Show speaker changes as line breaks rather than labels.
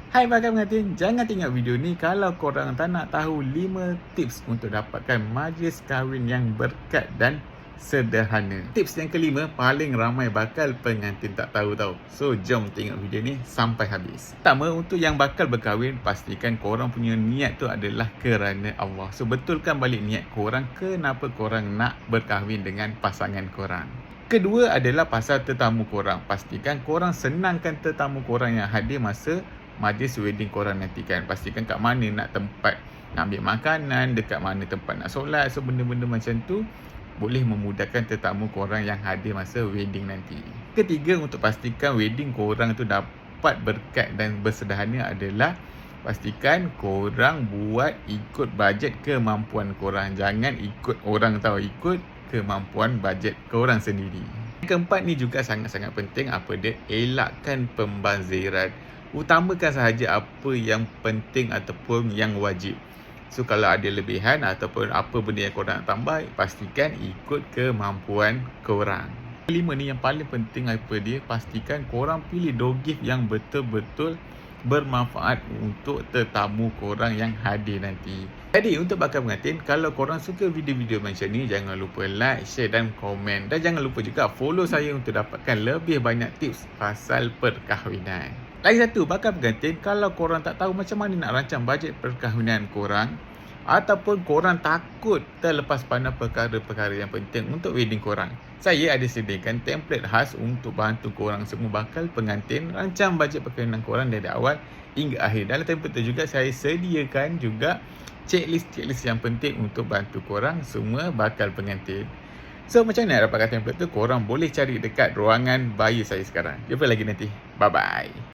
Hai bakal pengantin, jangan tengok video ni kalau korang tak nak tahu 5 tips untuk dapatkan majlis kahwin yang berkat dan sederhana. Tips yang kelima paling ramai bakal pengantin tak tahu tau. So jom tengok video ni sampai habis. Pertama, untuk yang bakal berkahwin, pastikan korang punya niat tu adalah kerana Allah. So betulkan balik niat korang kenapa korang nak berkahwin dengan pasangan korang. Kedua adalah pasal tetamu korang. Pastikan korang senangkan tetamu korang yang hadir masa majlis wedding korang nantikan. Pastikan kat mana nak tempat nak ambil makanan, dekat mana tempat nak solat. So benda-benda macam tu boleh memudahkan tetamu korang yang hadir masa wedding nanti. Ketiga, untuk pastikan wedding korang tu dapat berkat dan bersederhana adalah pastikan korang buat ikut bajet kemampuan korang. Jangan ikut orang tahu, ikut kemampuan bajet korang sendiri. Yang keempat ni juga sangat-sangat penting, apa dia? Elakkan pembaziran. Utamakan sahaja apa yang penting ataupun yang wajib. So kalau ada lebihan ataupun apa benda yang korang nak tambah, pastikan ikut kemampuan korang. Kelima ni yang paling penting, apa dia? Pastikan korang pilih door gift yang betul-betul bermanfaat untuk tetamu korang yang hadir nanti. Jadi untuk bakal pengantin, kalau korang suka video-video macam ni, jangan lupa like, share dan komen. Dan jangan lupa juga follow saya untuk dapatkan lebih banyak tips pasal perkahwinan. Lagi satu, bakal pengantin, kalau korang tak tahu macam mana nak rancang bajet perkahwinan korang, ataupun korang takut terlepas pandang perkara-perkara yang penting untuk wedding korang, saya ada sediakan template khas untuk bantu korang semua bakal pengantin rancang bajet perkahwinan korang dari awal hingga akhir. Dalam template tu juga saya sediakan juga checklist yang penting untuk bantu korang semua bakal pengantin. So macam mana nak dapatkan template tu? Korang boleh cari dekat ruangan bio saya sekarang. Jumpa lagi nanti. Bye bye.